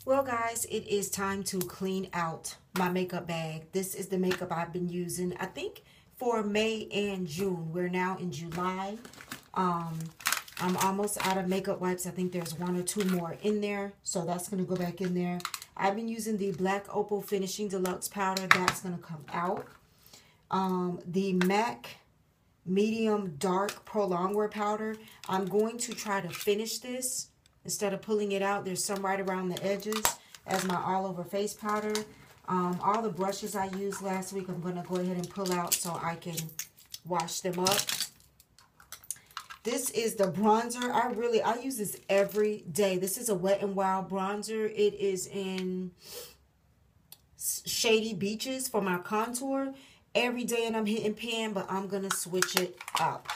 Well, guys, it is time to clean out my makeup bag. This is the makeup I've been using, I think, for May and June. We're now in July. I'm almost out of makeup wipes. I think there's one or two more in there, so that's going to go back in there. I've been using the Black Opal Finishing Deluxe Powder. That's going to come out. The MAC Medium Dark Pro Longwear Powder. I'm going to try to finish this. Instead of pulling it out, there's some right around the edges as my all-over face powder. All the brushes I used last week, I'm going to go ahead and pull out so I can wash them up. This is the bronzer. I use this every day. This is a Wet n Wild bronzer. It is in Shady Beaches for my contour. Every day and I'm hitting pan, but I'm going to switch it up.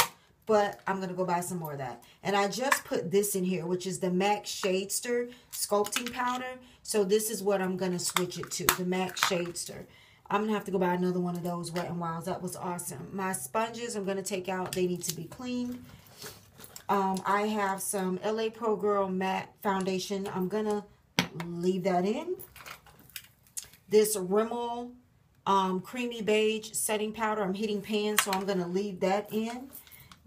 But I'm going to go buy some more of that. And I just put this in here, which is the MAC Shadester Sculpting Powder. So this is what I'm going to switch it to, the MAC Shadester. I'm going to have to go buy another one of those Wet n Wilds. That was awesome. My sponges I'm going to take out. They need to be cleaned. I have some LA Pro Girl Matte Foundation. I'm going to leave that in. This Rimmel Creamy Beige Setting Powder. I'm hitting pan, so I'm going to leave that in.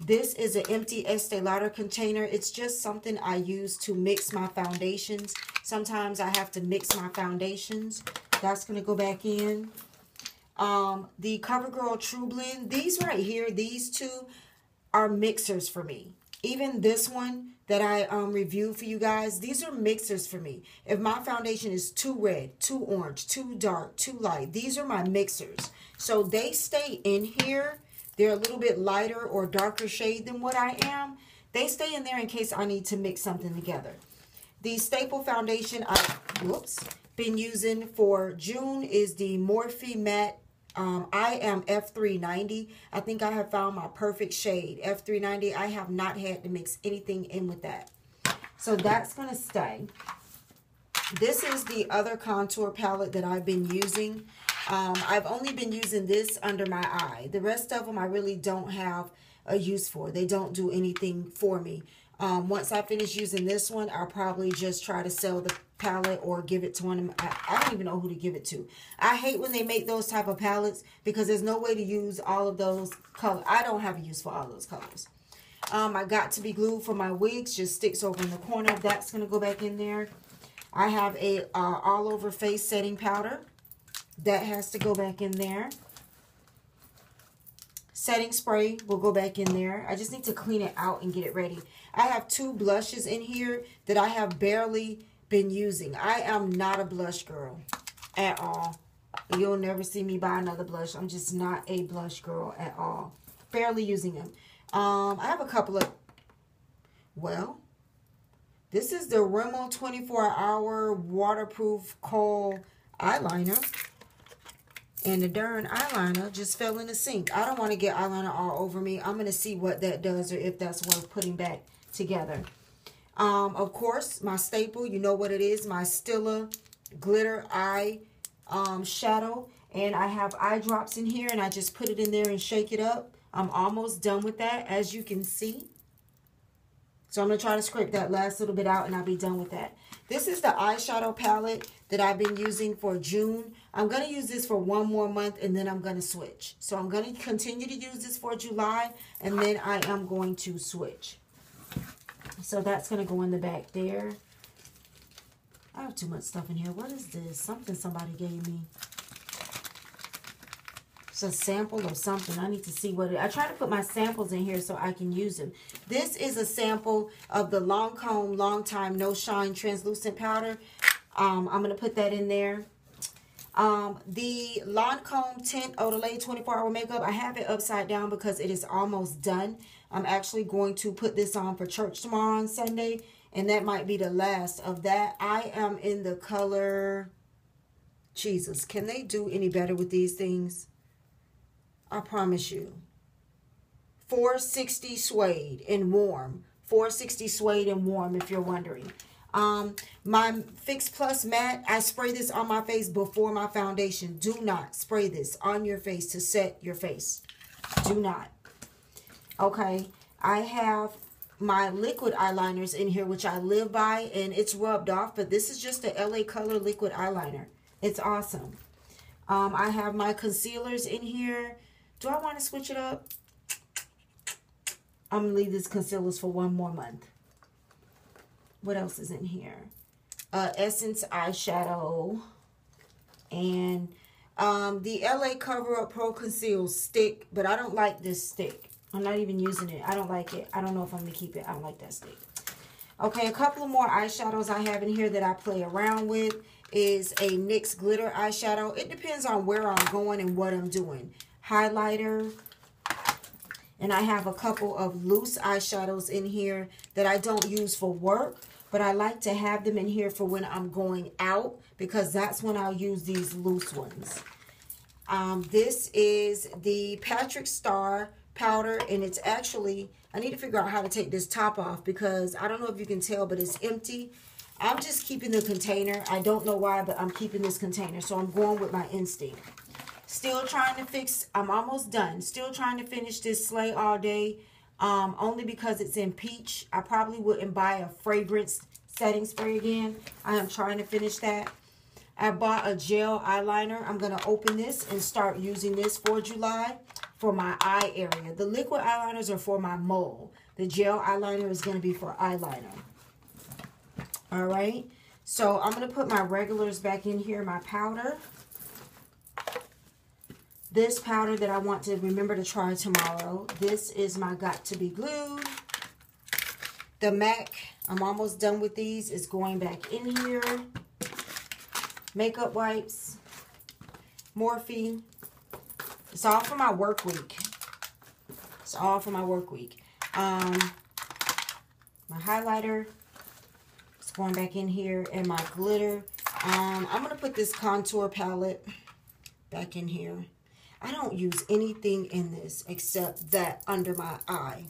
This is an empty Estee Lauder container. It's just something I use to mix my foundations. Sometimes I have to mix my foundations. That's going to go back in. The CoverGirl True Blend. These right here, these two are mixers for me. Even this one that I reviewed for you guys, these are mixers for me. If my foundation is too red, too orange, too dark, too light, these are my mixers. So they stay in here. They're a little bit lighter or darker shade than what I am. They stay in there in case I need to mix something together. The staple foundation I've been using for June is the Morphe Matte I Am F390. I think I have found my perfect shade. F390, I have not had to mix anything in with that. So that's going to stay. This is the other contour palette that I've been using. I've only been using this under my eye. The rest of them I really don't have a use for. They don't do anything for me. Once I finish using this one, I'll probably just try to sell the palette or give it to one of my, I don't even know who to give it to. I hate when they make those type of palettes because there's no way to use all of those colors. I don't have a use for all those colors. I got to be glued for my wigs, just sticks over in the corner. That's going to go back in there. I have a all over face setting powder. That has to go back in there. Setting spray will go back in there. I just need to clean it out and get it ready. I have two blushes in here that I have barely been using. I am not a blush girl at all. You'll never see me buy another blush. I'm just not a blush girl at all. Barely using them. I have a couple of, well, this is the Rimmel 24-hour waterproof kohl eyeliner. And the darn eyeliner just fell in the sink. I don't want to get eyeliner all over me. I'm going to see what that does or if that's worth putting back together. Of course, my staple, you know what it is. My Stila Glitter Eye Shadow. And I have eye drops in here and I just put it in there and shake it up. I'm almost done with that, as you can see. So I'm going to try to scrape that last little bit out and I'll be done with that. This is the eyeshadow palette that I've been using for June. I'm going to use this for one more month and then I'm going to switch. So I'm going to continue to use this for July and then I am going to switch. So that's going to go in the back there. I have too much stuff in here. What is this? Something somebody gave me. It's a sample of something. I need to see what it is. I try to put my samples in here so I can use them. This is a sample of the Lancome Long Time No Shine Translucent Powder. I'm going to put that in there. The Lancome Tint Odelay 24-hour makeup, I have it upside down because it is almost done. I'm actually going to put this on for church tomorrow on Sunday, and that might be the last of that. I am in the color, Jesus, can they do any better with these things? I promise you. 460 Suede and Warm. 460 Suede and Warm, if you're wondering. My Fix Plus Matte, I spray this on my face before my foundation. Do not spray this on your face to set your face. Do not. Okay, I have my liquid eyeliners in here, which I live by, and it's rubbed off, but this is just the LA Color liquid eyeliner. It's awesome. I have my concealers in here. Do I want to switch it up? I'm going to leave these concealers for one more month. What else is in here? Essence eyeshadow. And the LA Cover Up Pro Conceal stick. But I don't like this stick. I'm not even using it. I don't like it. I don't know if I'm going to keep it. I don't like that stick. Okay, a couple of more eyeshadows I have in here that I play around with is a NYX glitter eyeshadow. It depends on where I'm going and what I'm doing. Highlighter. And I have a couple of loose eyeshadows in here that I don't use for work, but I like to have them in here for when I'm going out, because that's when I'll use these loose ones. This is the Patrick Star powder, and it's actually, I need to figure out how to take this top off because I don't know if you can tell, but it's empty. I'm just keeping the container. I don't know why, but I'm keeping this container, so I'm going with my instinct. Still trying to fix, I'm almost done. Still trying to finish this Slay All Day, only because it's in peach. I probably wouldn't buy a fragrance setting spray again. I am trying to finish that. I bought a gel eyeliner. I'm going to open this and start using this for July for my eye area. The liquid eyeliners are for my mole. The gel eyeliner is going to be for eyeliner. All right. So I'm going to put my regulars back in here, my powder. This powder that I want to remember to try tomorrow. This is my Got To Be Glued. The MAC, I'm almost done with these, is going back in here. Makeup wipes. Morphe. It's all for my work week. It's all for my work week. My highlighter. It's going back in here. And my glitter. I'm going to put this contour palette back in here. I don't use anything in this except that under my eye.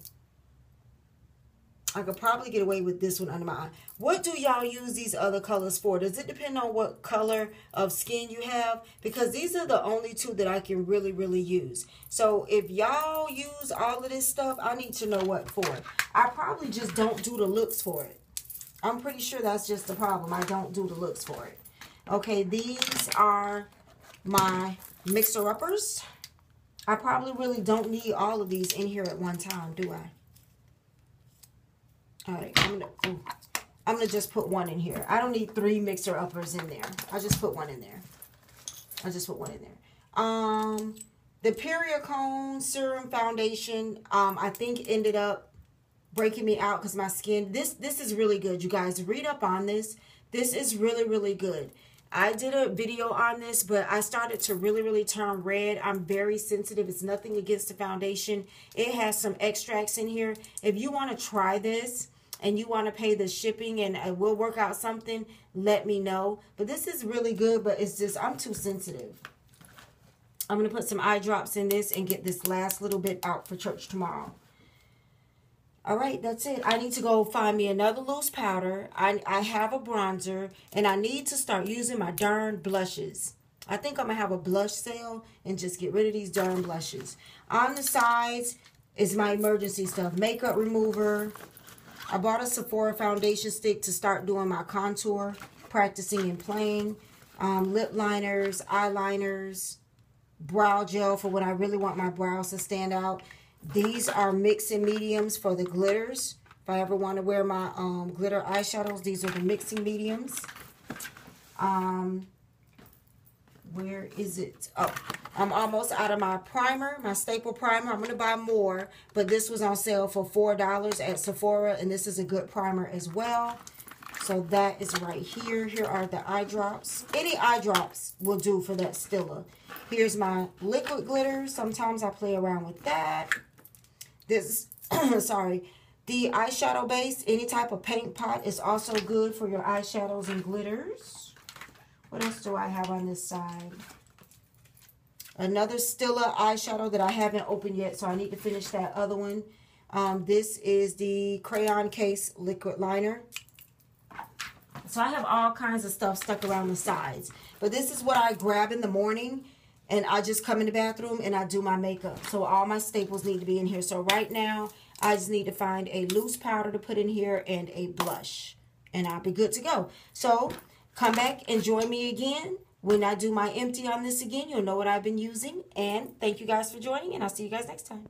I could probably get away with this one under my eye. What do y'all use these other colors for? Does it depend on what color of skin you have? Because these are the only two that I can really, really use. So if y'all use all of this stuff, I need to know what for. I probably just don't do the looks for it. I'm pretty sure that's just the problem. I don't do the looks for it. Okay, these are my mixer-uppers. I probably really don't need all of these in here at one time, do I? All right, I'm gonna just put one in here. I don't need 3 mixer-uppers in there. I just put one in there. I just put one in there. The Periocone Serum Foundation, I think ended up breaking me out because my skin, this is really good, you guys. Read up on this. This is really, really good. I did a video on this, but I started to really, really turn red. I'm very sensitive. It's nothing against the foundation. It has some extracts in here. If you want to try this and you want to pay the shipping and we'll work out something, let me know. But this is really good, but it's just, I'm too sensitive. I'm going to put some eye drops in this and get this last little bit out for church tomorrow. All right, that's it. I need to go find me another loose powder. I have a bronzer, and I need to start using my darn blushes. I think I'm going to have a blush sale and just get rid of these darn blushes. On the sides is my emergency stuff. Makeup remover. I bought a Sephora foundation stick to start doing my contour, practicing and playing. Lip liners, eyeliners, brow gel for when I really want my brows to stand out. These are mixing mediums for the glitters. If I ever want to wear my glitter eyeshadows, these are the mixing mediums. Where is it? Oh, I'm almost out of my primer, my staple primer. I'm going to buy more, but this was on sale for $4 at Sephora, and this is a good primer as well. So that is right here. Here are the eye drops. Any eye drops will do for that Stila. Here's my liquid glitter. Sometimes I play around with that. This, sorry, the eyeshadow base, any type of paint pot is also good for your eyeshadows and glitters. What else do I have on this side? Another Stila eyeshadow that I haven't opened yet, so I need to finish that other one. This is the Crayon Case Liquid Liner. So I have all kinds of stuff stuck around the sides. But this is what I grab in the morning. And I just come in the bathroom and I do my makeup. So all my staples need to be in here. So right now, I just need to find a loose powder to put in here and a blush. And I'll be good to go. So come back and join me again. When I do my empty on this again, you'll know what I've been using. And thank you guys for joining, and I'll see you guys next time.